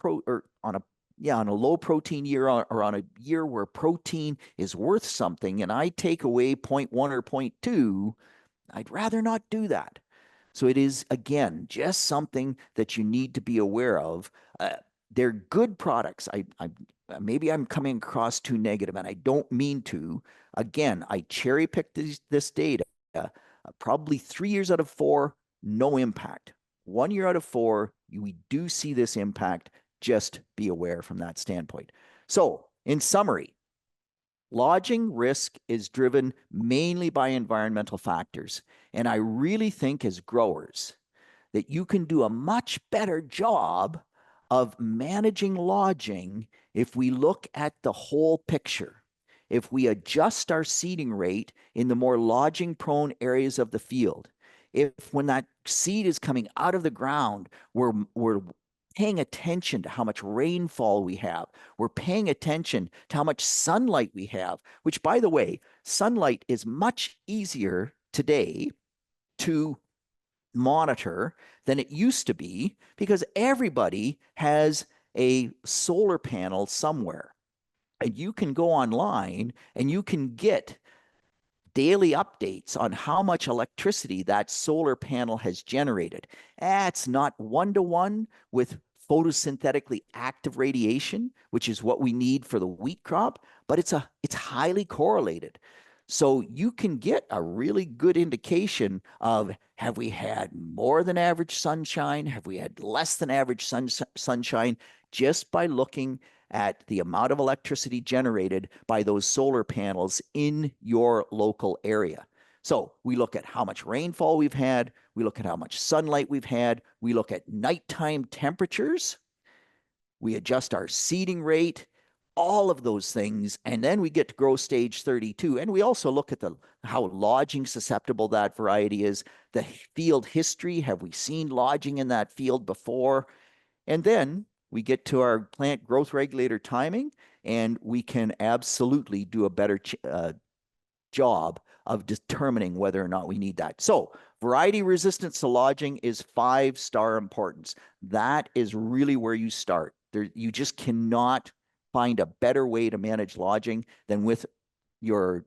on a low protein year or on a year where protein is worth something and I take away 0.1 or 0.2, I'd rather not do that. So it is, again, just something that you need to be aware of. They're good products. Maybe I'm coming across too negative, and I don't mean to. Again, I cherry picked this data. Probably 3 years out of 4, no impact. 1 year out of 4, we do see this impact. Just be aware from that standpoint. So, in summary, lodging risk is driven mainly by environmental factors. And I really think as growers that you can do a much better job of managing lodging if we look at the whole picture. If we adjust our seeding rate in the more lodging prone areas of the field, if when that seed is coming out of the ground, we're paying attention to how much rainfall we have. We're paying attention to how much sunlight we have, which, by the way, sunlight is much easier today to monitor than it used to be because everybody has a solar panel somewhere. And you can go online and you can get daily updates on how much electricity that solar panel has generated. It's not one-to-one with photosynthetically active radiation, which is what we need for the wheat crop, but it's highly correlated. So you can get a really good indication of, have we had more than average sunshine? Have we had less than average sunshine? Just by looking at the amount of electricity generated by those solar panels in your local area. So we look at how much rainfall we've had. We look at how much sunlight we've had. We look at nighttime temperatures. we adjust our seeding rate, all of those things, and then we get to grow stage 32. And we also look at the how lodging susceptible that variety is, the field history. Have we seen lodging in that field before? And then we get to our plant growth regulator timing, and we can absolutely do a better job of determining whether or not we need that. So variety resistance to lodging is 5-star importance. That is really where you start. There, you just cannot find a better way to manage lodging than with your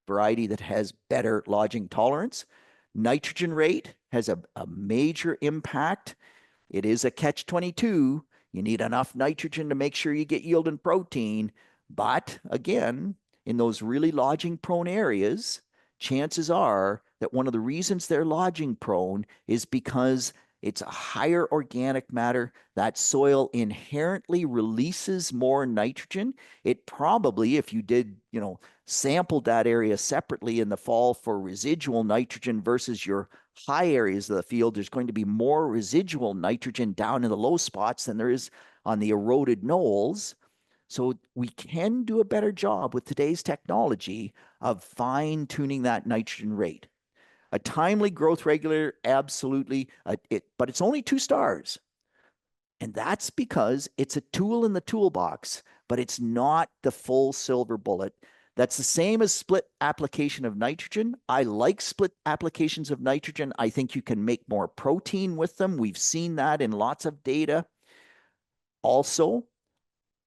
variety that has better lodging tolerance. Nitrogen rate has a major impact. It is a catch 22. You need enough nitrogen to make sure you get yield and protein. But again, in those really lodging prone areas, chances are that one of the reasons they're lodging prone is because it's a higher organic matter. That soil inherently releases more nitrogen. It probably, if you did, sampled that area separately in the fall for residual nitrogen versus your high areas of the field, there's going to be more residual nitrogen down in the low spots than there is on the eroded knolls. So we can do a better job with today's technology of fine tuning that nitrogen rate. A timely growth regulator, absolutely, but it's only 2 stars. And that's because it's a tool in the toolbox, but it's not the full silver bullet. That's the same as split application of nitrogen. I like split applications of nitrogen. I think you can make more protein with them. We've seen that in lots of data. Also,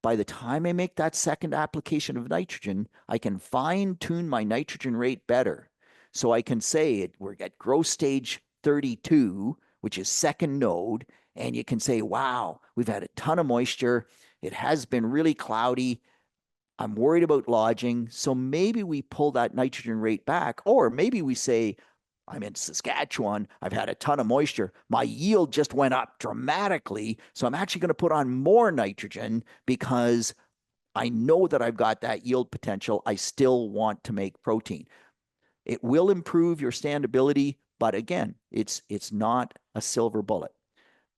by the time I make that second application of nitrogen, I can fine tune my nitrogen rate better. So I can say we're at growth stage 32, which is second node, and you can say, wow, we've had a ton of moisture. It has been really cloudy. I'm worried about lodging. So maybe we pull that nitrogen rate back, or maybe we say, I'm in Saskatchewan. I've had a ton of moisture. My yield just went up dramatically. So I'm actually going to put on more nitrogen because I know that I've got that yield potential. I still want to make protein. It will improve your standability, but again, it's not a silver bullet.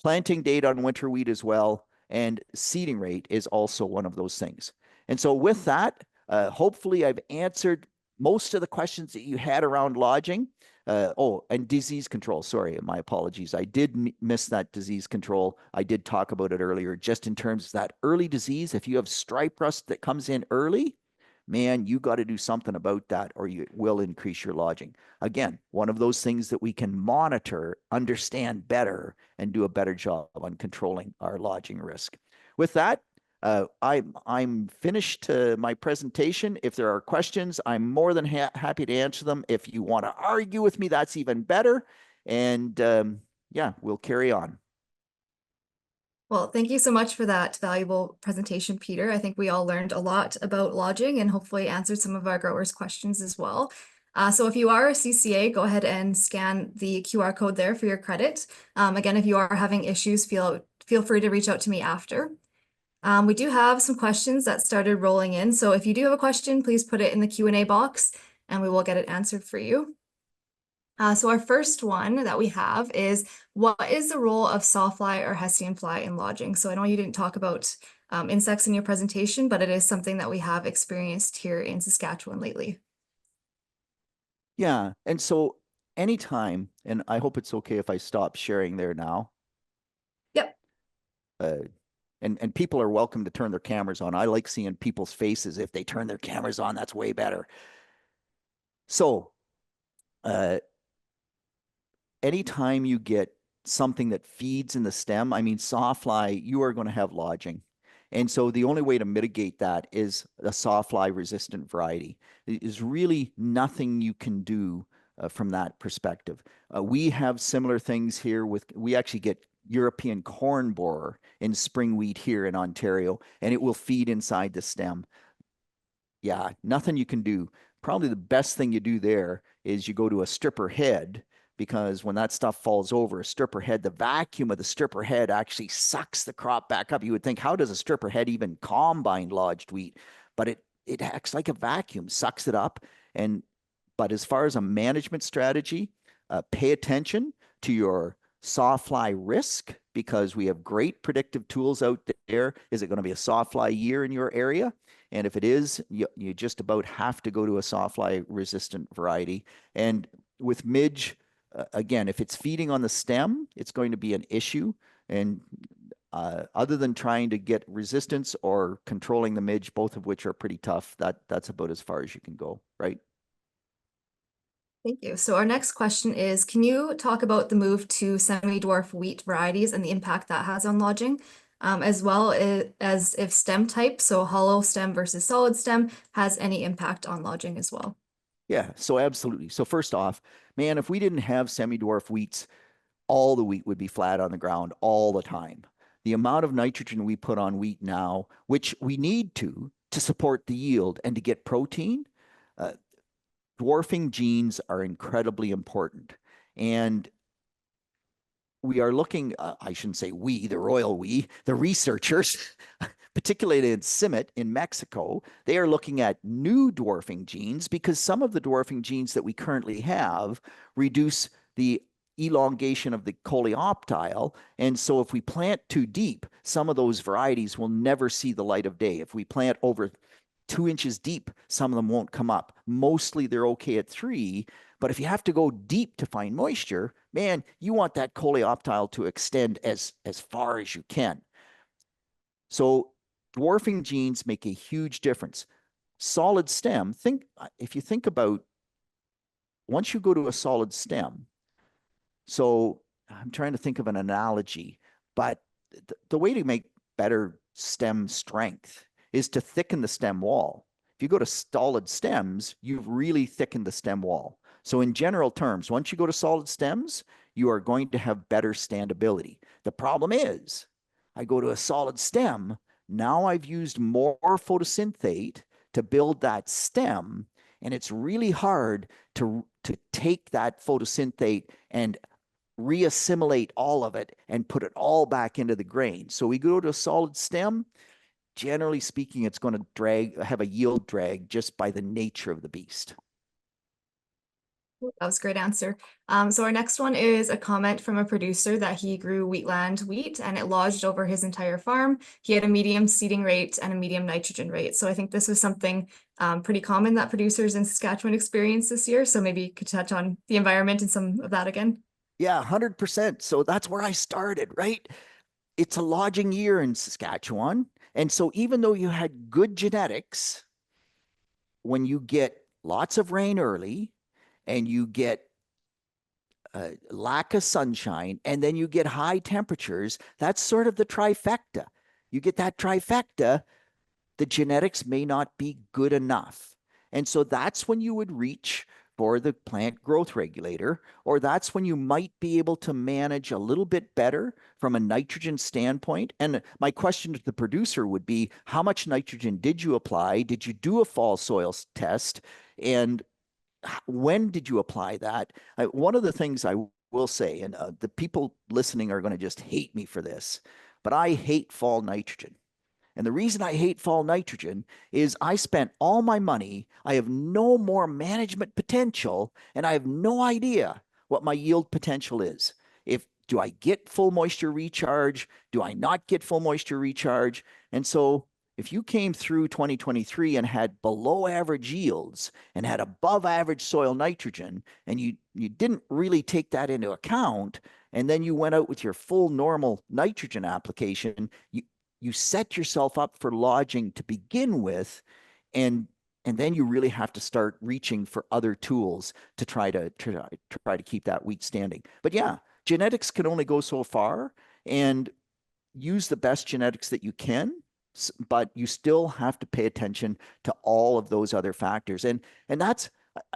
Planting date on winter wheat as well, and seeding rate is also one of those things. And so with that, hopefully I've answered most of the questions that you had around lodging. And disease control. Sorry, my apologies. I did miss that disease control. I did talk about it earlier, just in terms of that early disease. If you have stripe rust that comes in early, man, you got to do something about that or you will increase your lodging. Again, one of those things that we can monitor, understand better, and do a better job on controlling our lodging risk. With that, I'm finished my presentation. If there are questions, I'm more than happy to answer them. If you want to argue with me, that's even better. And yeah, we'll carry on.
Well, thank you so much for that valuable presentation, Peter. I think we all learned a lot about lodging and hopefully answered some of our growers' questions as well. So if you are a CCA, go ahead and scan the QR code there for your credit. Again, if you are having issues, feel free to reach out to me after. We do have some questions that started rolling in. So if you do have a question, please put it in the Q&A box and we will get it answered for you. So our first one that we have is, what is the role of sawfly or Hessian fly in lodging? So I know you didn't talk about insects in your presentation, but it is something that we have experienced here in Saskatchewan lately.
Yeah. And so anytime, and I hope it's okay if I stop sharing there now.
Yep.
Uh, and people are welcome to turn their cameras on. I like seeing people's faces. If they turn their cameras on, that's way better. So, uh, anytime you get something that feeds in the stem, I mean, sawfly, you are going to have lodging. And so the only way to mitigate that is a sawfly resistant variety. It is really nothing you can do from that perspective. We have similar things here we actually get European corn borer in spring wheat here in Ontario, and it will feed inside the stem. Yeah, nothing you can do. Probably the best thing you do there is you go to a stripper head, because when that stuff falls over, a stripper head, the vacuum of the stripper head actually sucks the crop back up. You would think, how does a stripper head even combine lodged wheat? But it acts like a vacuum, sucks it up. And but as far as a management strategy, pay attention to your sawfly risk, because we have great predictive tools out there. Is it going to be a sawfly year in your area? And if it is, you just about have to go to a sawfly resistant variety. And with midge, again, if it's feeding on the stem, it's going to be an issue. And other than trying to get resistance or controlling the midge, both of which are pretty tough, that's about as far as you can go, right?
Thank you. So our next question is, can you talk about the move to semi-dwarf wheat varieties and the impact that has on lodging, as well as if stem type, so hollow stem versus solid stem, has any impact on lodging as well?
Yeah, so absolutely. So first off, man, if we didn't have semi-dwarf wheats, all the wheat would be flat on the ground all the time. The amount of nitrogen we put on wheat now, which we need to support the yield and to get protein, uh, dwarfing genes are incredibly important. And we are looking, I shouldn't say we, the royal we, the researchers, particularly in CIMMYT in Mexico, they are looking at new dwarfing genes because some of the dwarfing genes that we currently have reduce the elongation of the coleoptile. And so if we plant too deep, some of those varieties will never see the light of day. If we plant over 2 inches deep, some of them won't come up. Mostly they're okay at 3, but if you have to go deep to find moisture, man, you want that coleoptile to extend as far as you can. So dwarfing genes make a huge difference. Solid stem, if you think about once you go to a solid stem, so I'm trying to think of an analogy, but the way to make better stem strength is to thicken the stem wall. If you go to solid stems, you've really thickened the stem wall. So in general terms, once you go to solid stems, you are going to have better standability. The problem is, I go to a solid stem, now I've used more photosynthate to build that stem, and it's really hard to take that photosynthate and reassimilate all of it and put it all back into the grain. So we go to a solid stem, generally speaking, it's going to have a yield drag just by the nature of the beast.
That was a great answer. So our next one is a comment from a producer that he grew wheatland wheat and it lodged over his entire farm. He had a medium seeding rate and a medium nitrogen rate. So I think this was something pretty common that producers in Saskatchewan experienced this year. So maybe you could touch on the environment and some of that again.
Yeah, 100%. So that's where I started, right? It's a lodging year in Saskatchewan. And so even though you had good genetics, when you get lots of rain early and you get lack of sunshine and then you get high temperatures, that's sort of the trifecta. You get that trifecta, the genetics may not be good enough. And so that's when you would reach for the plant growth regulator, or that's when you might be able to manage a little bit better from a nitrogen standpoint. And my question to the producer would be, how much nitrogen did you apply? Did you do a fall soil test? And when did you apply that? One of the things I will say, and the people listening are going to just hate me for this, but I hate fall nitrogen. And the reason I hate fall nitrogen is I spent all my money. I have no more management potential, and I have no idea what my yield potential is. If do I get full moisture recharge? Do I not get full moisture recharge? And so if you came through 2023 and had below average yields and had above average soil nitrogen, and you didn't really take that into account, and then you went out with your full normal nitrogen application, you set yourself up for lodging to begin with, and then you really have to start reaching for other tools to try to keep that wheat standing. But yeah, genetics can only go so far, and use the best genetics that you can, but you still have to pay attention to all of those other factors. And that's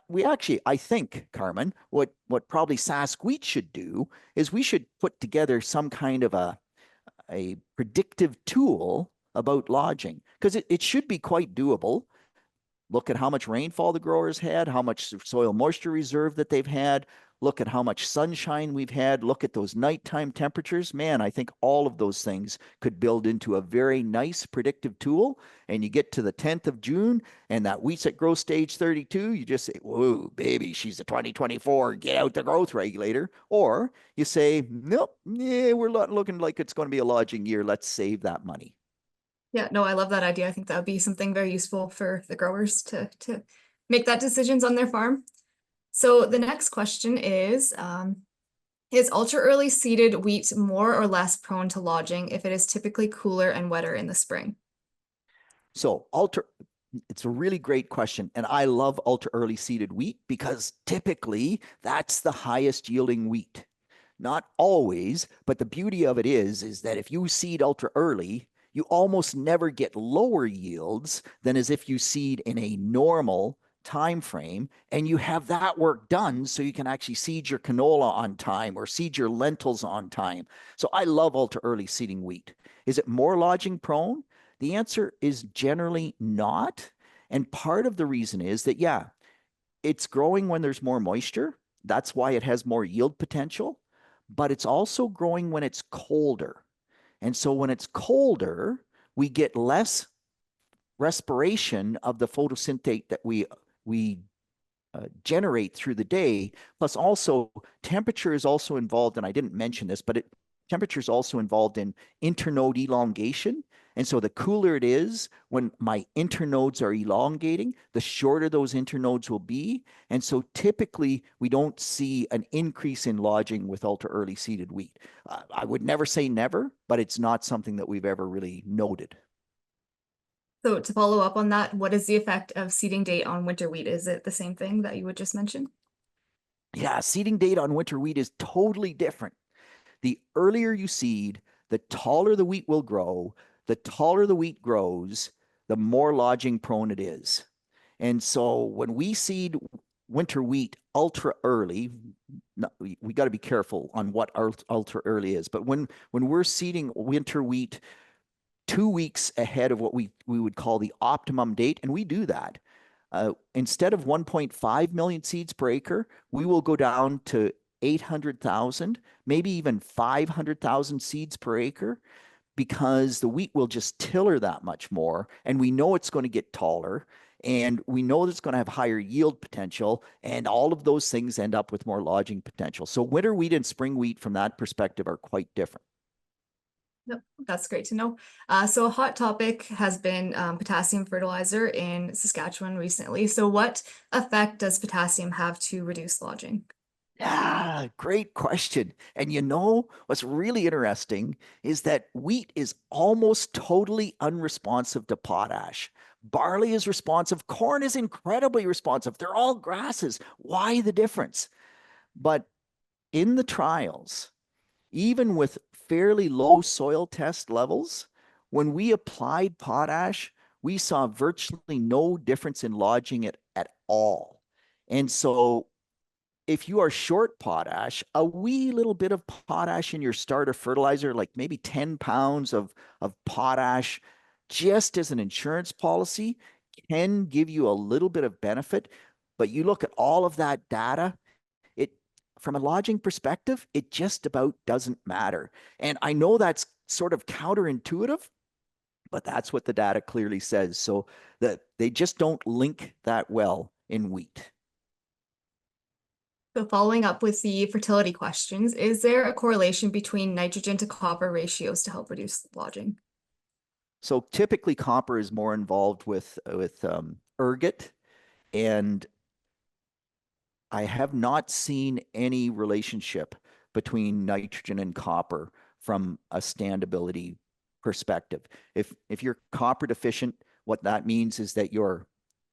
we actually, I think, Carmen, what probably Sask Wheat should do is we should put together some kind of a predictive tool about lodging, because it should be quite doable. Look at how much rainfall the growers had, how much soil moisture reserve that they've had, look at how much sunshine we've had, look at those nighttime temperatures. Man, I think all of those things could build into a very nice predictive tool. And you get to the 10th of June and that wheat's at growth stage 32, you just say, whoa, baby, she's a 2024, get out the growth regulator. Or you say, nope, yeah, we're not looking like it's going to be a lodging year. Let's save that money.
Yeah, no, I love that idea. I think that would be something very useful for the growers to make that decisions on their farm. So the next question is ultra early seeded wheat more or less prone to lodging if it is typically cooler and wetter in the spring?
So it's a really great question. And I love ultra early seeded wheat because typically that's the highest yielding wheat. Not always, but the beauty of it is that if you seed ultra early, you almost never get lower yields than as if you seed in a normal time frame and you have that work done so you can actually seed your canola on time or seed your lentils on time. So I love ultra early seeding wheat. Is it more lodging prone? The answer is generally not. And part of the reason is that, yeah, it's growing when there's more moisture. That's why it has more yield potential, but it's also growing when it's colder. And so when it's colder, we get less respiration of the photosynthate that we generate through the day. Plus, also temperature is also involved, and I didn't mention this, but temperature is also involved in internode elongation. And so the cooler it is when my internodes are elongating, the shorter those internodes will be. And so typically we don't see an increase in lodging with ultra early seeded wheat. I would never say never, but it's not something that we've ever really noted.
So to follow up on that, what is the effect of seeding date on winter wheat? Is it the same thing that you would just mention?
Yeah, seeding date on winter wheat is totally different. The earlier you seed, the taller the wheat will grow. The taller the wheat grows, the more lodging prone it is. And so when we seed winter wheat ultra early, we got to be careful on what ultra early is. But when we're seeding winter wheat 2 weeks ahead of what we would call the optimum date, and we do that. Instead of 1.5 million seeds per acre, we will go down to 800,000, maybe even 500,000 seeds per acre, because the wheat will just tiller that much more. And we know it's going to get taller and we know that it's going to have higher yield potential. And all of those things end up with more lodging potential. So winter wheat and spring wheat from that perspective are quite different.
Yep, that's great to know. So a hot topic has been potassium fertilizer in Saskatchewan recently. So what effect does potassium have to reduce lodging?
Yeah, great question. And you know what's really interesting is that wheat is almost totally unresponsive to potash. Barley is responsive, corn is incredibly responsive. They're all grasses. Why the difference? But in the trials, even with fairly low soil test levels, when we applied potash, we saw virtually no difference in lodging it at all. And so if you are short potash, a wee little bit of potash in your starter fertilizer, like maybe 10 pounds of potash, just as an insurance policy, can give you a little bit of benefit. But you look at all of that data, it from a lodging perspective, it just about doesn't matter. And I know that's sort of counterintuitive, but that's what the data clearly says. So that they just don't link that well in wheat.
So following up with the fertility questions, is there a correlation between nitrogen to copper ratios to help reduce lodging?
So typically copper is more involved with ergot, and I have not seen any relationship between nitrogen and copper from a standability perspective. If you're copper deficient, what that means is that your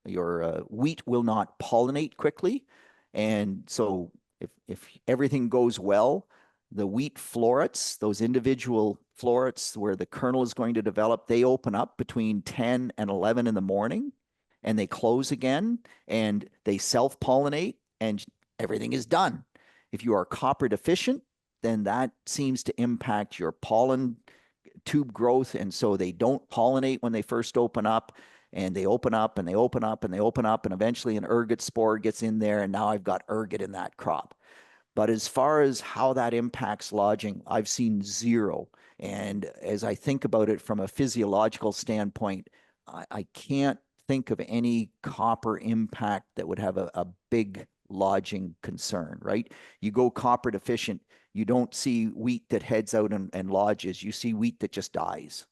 wheat will not pollinate quickly, and so if everything goes well, the wheat florets, those individual florets where the kernel is going to develop, they open up between 10 and 11 in the morning and they close again and they self pollinate and everything is done. If you are copper deficient, then that seems to impact your pollen tube growth. And so they don't pollinate when they first open up and they open up and they open up and they open up. And eventually an ergot spore gets in there. And now I've got ergot in that crop. But as far as how that impacts lodging, I've seen zero. And as I think about it from a physiological standpoint, I can't think of any copper impact that would have a big lodging concern, right? You go copper deficient, you don't see wheat that heads out and lodges. You see wheat that just dies.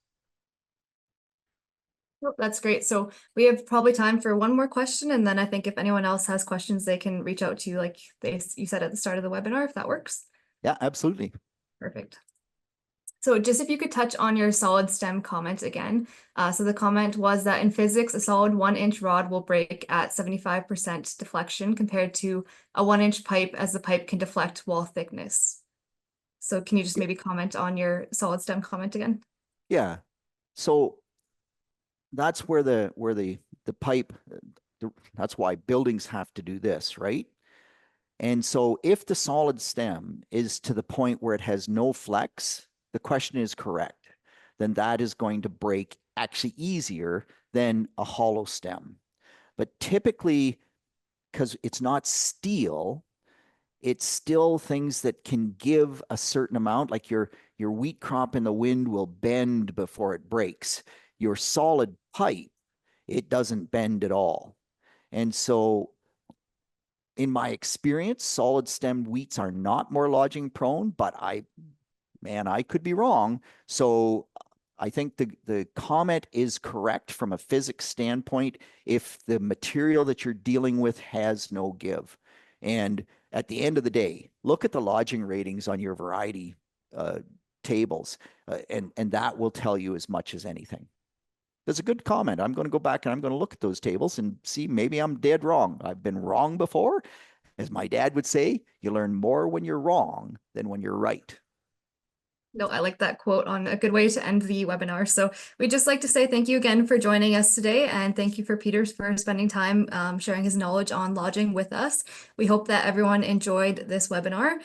Well, that's great. So we have probably time for one more question, and then I think if anyone else has questions, they can reach out to you like you said at the start of the webinar, if that works.
Yeah, absolutely.
Perfect. So just if you could touch on your solid stem comment again. So the comment was that in physics, a solid 1 inch rod will break at 75% deflection compared to a 1 inch pipe, as the pipe can deflect wall thickness. So can you just maybe comment on your solid stem comment again?
Yeah. So that's where the pipe, that's why buildings have to do this, right? And so if the solid stem is to the point where it has no flex, the question is correct. Then that is going to break actually easier than a hollow stem. But typically, because it's not steel, it's still things that can give a certain amount, like your wheat crop in the wind will bend before it breaks. Your solid pipe, it doesn't bend at all. And so in my experience, solid stemmed wheats are not more lodging prone, but I could be wrong. So I think the comment is correct from a physics standpoint if the material that you're dealing with has no give. And at the end of the day, look at the lodging ratings on your variety uh, tables, and that will tell you as much as anything. That's a good comment. I'm going to go back and I'm going to look at those tables and see maybe I'm dead wrong. I've been wrong before. As my dad would say, you learn more when you're wrong than when you're right.
No, I like that quote on a good way to end the webinar. So we'd just like to say thank you again for joining us today. And thank you for Peters for spending time sharing his knowledge on lodging with us. We hope that everyone enjoyed this webinar.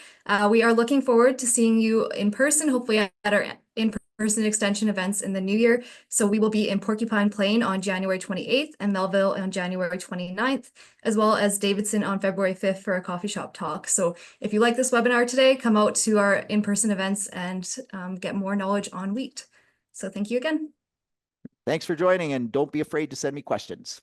We are looking forward to seeing you in person, hopefully at our in-person extension events in the new year. So we will be in Porcupine Plain on January 28th and Melville on January 29th, as well as Davidson on February 5th for a coffee shop talk. So if you like this webinar today, come out to our in-person events and get more knowledge on wheat. So thank you again.
Thanks for joining, and don't be afraid to send me questions.